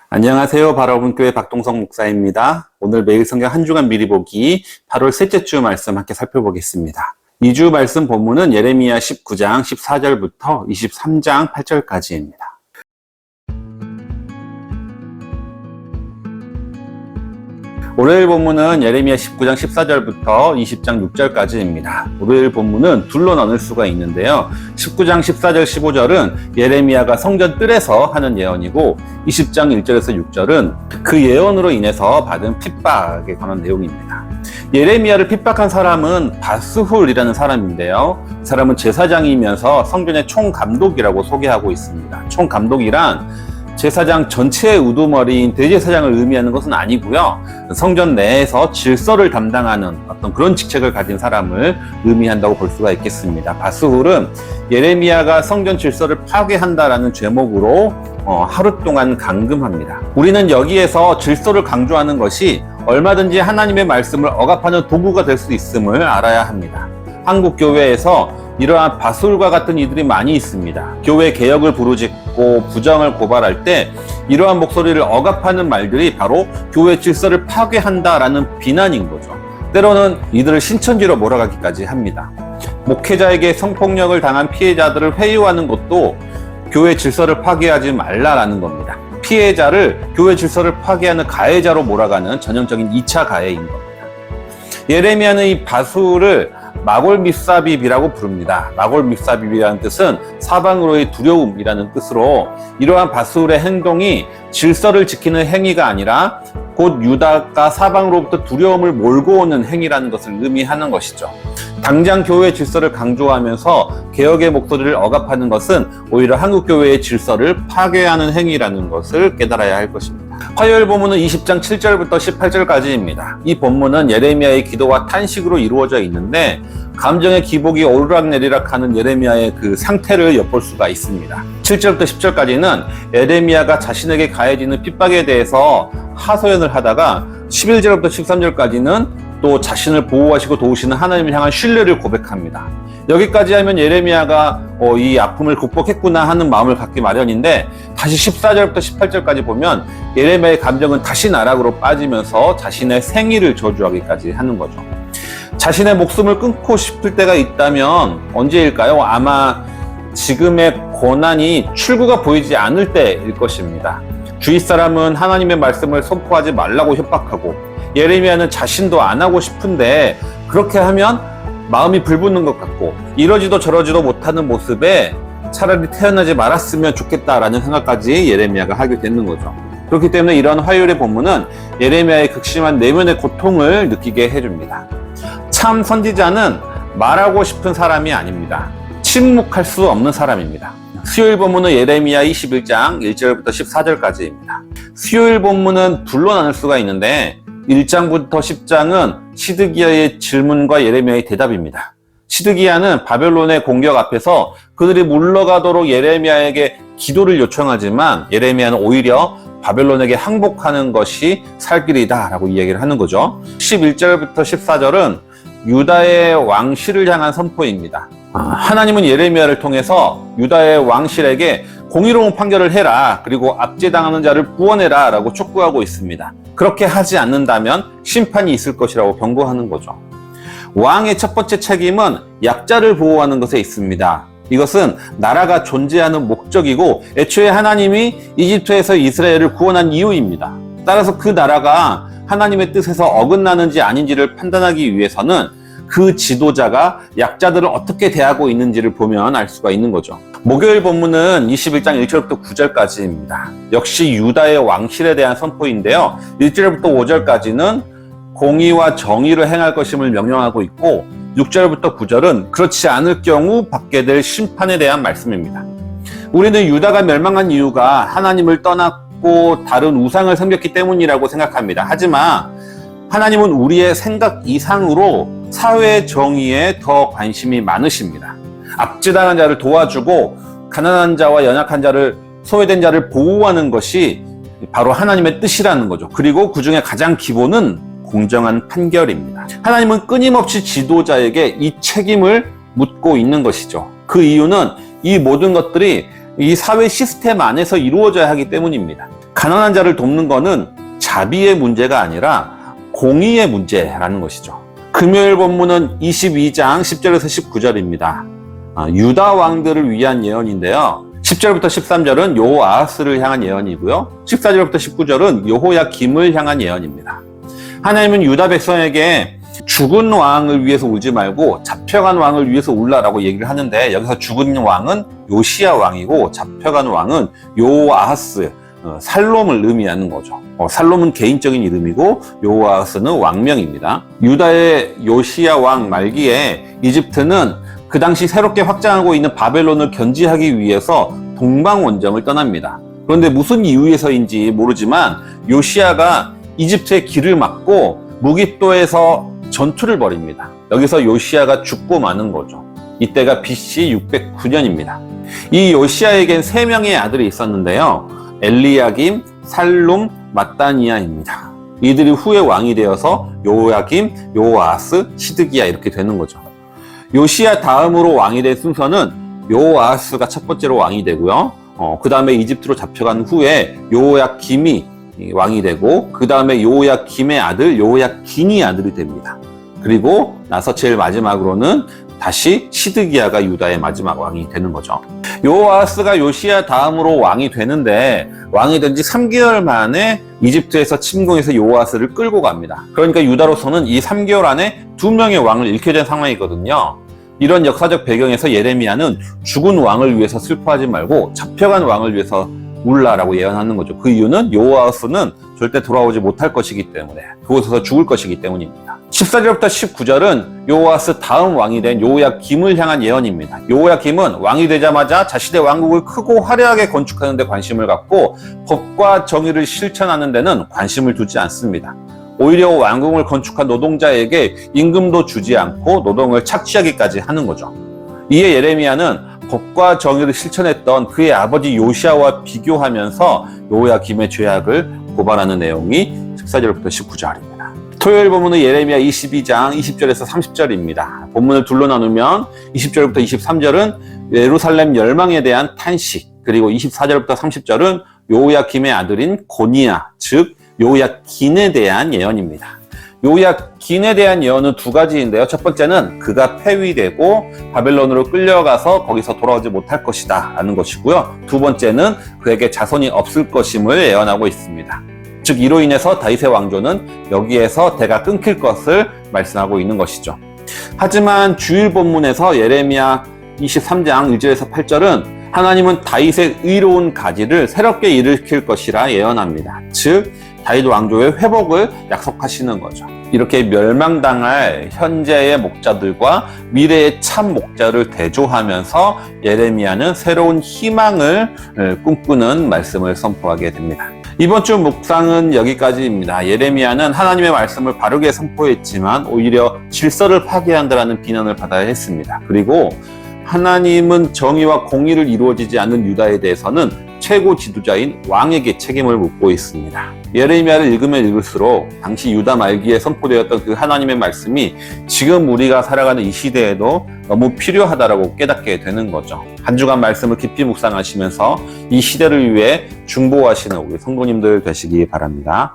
안녕하세요. 바라본교회 박동성 목사입니다. 오늘 매일 성경 한 주간 미리 보기 8월 셋째 주 말씀 함께 살펴보겠습니다. 2주 말씀 본문은 예레미야 19장 14절부터 23장 8절까지입니다. 월요일 본문은 예레미야 19장 14절부터 20장 6절까지입니다. 월요일 본문은 둘로 나눌 수가 있는데요. 19장 14절 15절은 예레미야가 성전 뜰에서 하는 예언이고 20장 1절에서 6절은 그 예언으로 인해서 받은 핍박에 관한 내용입니다. 예레미야를 핍박한 사람은 바스훌이라는 사람인데요. 이 사람은 제사장이면서 성전의 총감독이라고 소개하고 있습니다. 총감독이란 제사장 전체의 우두머리인 대제사장을 의미하는 것은 아니고요. 성전 내에서 질서를 담당하는 어떤 그런 직책을 가진 사람을 의미한다고 볼 수가 있겠습니다. 바스훌은 예레미야가 성전 질서를 파괴한다라는 제목으로 하루 동안 감금합니다. 우리는 여기에서 질서를 강조하는 것이 얼마든지 하나님의 말씀을 억압하는 도구가 될 수 있음을 알아야 합니다. 한국 교회에서 이러한 바스훌과 같은 이들이 많이 있습니다. 교회 개혁을 부르짖고 부정을 고발할 때 이러한 목소리를 억압하는 말들이 바로 교회 질서를 파괴한다라는 비난인 거죠. 때로는 이들을 신천지로 몰아가기까지 합니다. 목회자에게 성폭력을 당한 피해자들을 회유하는 것도 교회 질서를 파괴하지 말라라는 겁니다. 피해자를 교회 질서를 파괴하는 가해자로 몰아가는 전형적인 2차 가해인 겁니다. 예레미야는 이 바스훌을 마골밉사빕이라고 부릅니다. 마골밉사빕이라는 뜻은 사방으로의 두려움이라는 뜻으로 이러한 바스훌의 행동이 질서를 지키는 행위가 아니라 곧 유다가 사방으로부터 두려움을 몰고 오는 행위라는 것을 의미하는 것이죠. 당장 교회 질서를 강조하면서 개혁의 목소리를 억압하는 것은 오히려 한국교회의 질서를 파괴하는 행위라는 것을 깨달아야 할 것입니다. 화요일 본문은 20장 7절부터 18절까지입니다. 이 본문은 예레미야의 기도와 탄식으로 이루어져 있는데 감정의 기복이 오르락내리락 하는 예레미야의 그 상태를 엿볼 수가 있습니다. 7절부터 10절까지는 예레미야가 자신에게 가해지는 핍박에 대해서 하소연을 하다가 11절부터 13절까지는 또 자신을 보호하시고 도우시는 하나님을 향한 신뢰를 고백합니다. 여기까지 하면 예레미야가 이 아픔을 극복했구나 하는 마음을 갖기 마련인데 다시 14절부터 18절까지 보면 예레미야의 감정은 다시 나락으로 빠지면서 자신의 생일을 저주하기까지 하는 거죠. 자신의 목숨을 끊고 싶을 때가 있다면 언제일까요? 아마 지금의 고난이 출구가 보이지 않을 때일 것입니다. 주위 사람은 하나님의 말씀을 선포하지 말라고 협박하고 예레미야는 자신도 안 하고 싶은데 그렇게 하면 마음이 불붙는 것 같고 이러지도 저러지도 못하는 모습에 차라리 태어나지 말았으면 좋겠다라는 생각까지 예레미야가 하게 되는 거죠. 그렇기 때문에 이런 화요일의 본문은 예레미야의 극심한 내면의 고통을 느끼게 해줍니다. 참 선지자는 말하고 싶은 사람이 아닙니다. 침묵할 수 없는 사람입니다. 수요일 본문은 예레미야 21장 1절부터 14절까지입니다. 수요일 본문은 둘로 나눌 수가 있는데 1장부터 10장은 시드기야의 질문과 예레미야의 대답입니다. 시드기야는 바벨론의 공격 앞에서 그들이 물러가도록 예레미야에게 기도를 요청하지만 예레미야는 오히려 바벨론에게 항복하는 것이 살 길이다 라고 이야기를 하는 거죠. 11절부터 14절은 유다의 왕실을 향한 선포입니다. 하나님은 예레미야를 통해서 유다의 왕실에게 공의로운 판결을 해라, 그리고 압제당하는 자를 구원해라 라고 촉구하고 있습니다. 그렇게 하지 않는다면 심판이 있을 것이라고 경고하는 거죠. 왕의 첫 번째 책임은 약자를 보호하는 것에 있습니다. 이것은 나라가 존재하는 목적이고 애초에 하나님이 이집트에서 이스라엘을 구원한 이유입니다. 따라서 그 나라가 하나님의 뜻에서 어긋나는지 아닌지를 판단하기 위해서는 그 지도자가 약자들을 어떻게 대하고 있는지를 보면 알 수가 있는 거죠. 목요일 본문은 21장 1절부터 9절까지입니다. 역시 유다의 왕실에 대한 선포인데요. 1절부터 5절까지는 공의와 정의를 행할 것임을 명령하고 있고 6절부터 9절은 그렇지 않을 경우 받게 될 심판에 대한 말씀입니다. 우리는 유다가 멸망한 이유가 하나님을 떠났고 다른 우상을 섬겼기 때문이라고 생각합니다. 하지만 하나님은 우리의 생각 이상으로 사회 정의에 더 관심이 많으십니다. 압제당한 자를 도와주고 가난한 자와 연약한 자를, 소외된 자를 보호하는 것이 바로 하나님의 뜻이라는 거죠. 그리고 그 중에 가장 기본은 공정한 판결입니다. 하나님은 끊임없이 지도자에게 이 책임을 묻고 있는 것이죠. 그 이유는 이 모든 것들이 이 사회 시스템 안에서 이루어져야 하기 때문입니다. 가난한 자를 돕는 거는 자비의 문제가 아니라 공의의 문제라는 것이죠. 금요일 본문은 22장 10절에서 19절입니다. 유다 왕들을 위한 예언인데요. 10절부터 13절은 여호아하스를 향한 예언이고요. 14절부터 19절은 여호야김을 향한 예언입니다. 하나님은 유다 백성에게 죽은 왕을 위해서 울지 말고 잡혀간 왕을 위해서 울라라고 얘기를 하는데, 여기서 죽은 왕은 요시야 왕이고 잡혀간 왕은 여호아하스, 살롬을 의미하는 거죠. 살롬은 개인적인 이름이고 여호아하스는 왕명입니다. 유다의 요시야 왕 말기에 이집트는 그 당시 새롭게 확장하고 있는 바벨론을 견지하기 위해서 동방 원정을 떠납니다. 그런데 무슨 이유에서인지 모르지만 요시야가 이집트의 길을 막고 무깃도에서 전투를 벌입니다. 여기서 요시야가 죽고 마는 거죠. 이때가 BC 609년입니다. 이 요시야에겐 3명의 아들이 있었는데요. 엘리야김, 살룸, 마따니아입니다. 이들이 후에 왕이 되어서 여호야김, 여호아하스, 시드기야 이렇게 되는 거죠. 요시야 다음으로 왕이 된 순서는 여호아하스가 첫 번째로 왕이 되고요. 그 다음에 이집트로 잡혀간 후에 여호야김이 왕이 되고, 그 다음에 여호야김의 아들 여호야긴이 아들이 됩니다. 그리고 나서 제일 마지막으로는 다시 시드기야가 유다의 마지막 왕이 되는 거죠. 여호아하스가 요시야 다음으로 왕이 되는데, 왕이 된 지 3개월 만에 이집트에서 침공해서 여호아하스를 끌고 갑니다. 그러니까 유다로서는 이 3개월 안에 2명의 왕을 잃게 된 상황이거든요. 이런 역사적 배경에서 예레미야는 죽은 왕을 위해서 슬퍼하지 말고 잡혀간 왕을 위해서 울라라고 예언하는 거죠. 그 이유는 여호아하스는 절대 돌아오지 못할 것이기 때문에, 그곳에서 죽을 것이기 때문입니다. 14절부터 19절은 여호아하스 다음 왕이 된 여호야김을 향한 예언입니다. 여호야김은 왕이 되자마자 자신의 왕국을 크고 화려하게 건축하는 데 관심을 갖고 법과 정의를 실천하는 데는 관심을 두지 않습니다. 오히려 왕궁을 건축한 노동자에게 임금도 주지 않고 노동을 착취하기까지 하는 거죠. 이에 예레미야는 법과 정의를 실천했던 그의 아버지 요시야와 비교하면서 여호야김의 죄악을 고발하는 내용이 14절부터 19절입니다. 토요일 본문은 예레미야 22장 20절에서 30절입니다. 본문을 둘로 나누면 20절부터 23절은 예루살렘 멸망에 대한 탄식, 그리고 24절부터 30절은 여호야김의 아들인 고니야, 즉 여호야긴에 대한 예언입니다. 여호야긴에 대한 예언은 2가지인데요. 첫 번째는 그가 폐위되고 바벨론으로 끌려가서 거기서 돌아오지 못할 것이다 라는 것이고요. 2번째는 그에게 자손이 없을 것임을 예언하고 있습니다. 즉 이로 인해서 다윗의 왕조는 여기에서 대가 끊길 것을 말씀하고 있는 것이죠. 하지만 주일 본문에서 예레미야 23장 1절에서 8절은 하나님은 다윗의 의로운 가지를 새롭게 일으킬 것이라 예언합니다. 즉 다윗 왕조의 회복을 약속하시는 거죠. 이렇게 멸망당할 현재의 목자들과 미래의 참 목자를 대조하면서 예레미야는 새로운 희망을 꿈꾸는 말씀을 선포하게 됩니다. 이번 주 묵상은 여기까지입니다. 예레미야는 하나님의 말씀을 바르게 선포했지만 오히려 질서를 파괴한다라는 비난을 받아야 했습니다. 그리고 하나님은 정의와 공의를 이루어지지 않는 유다에 대해서는 최고 지도자인 왕에게 책임을 묻고 있습니다. 예레미야를 읽으면 읽을수록 당시 유다 말기에 선포되었던 그 하나님의 말씀이 지금 우리가 살아가는 이 시대에도 너무 필요하다라고 깨닫게 되는 거죠. 한 주간 말씀을 깊이 묵상하시면서 이 시대를 위해 중보하시는 우리 성도님들 되시기 바랍니다.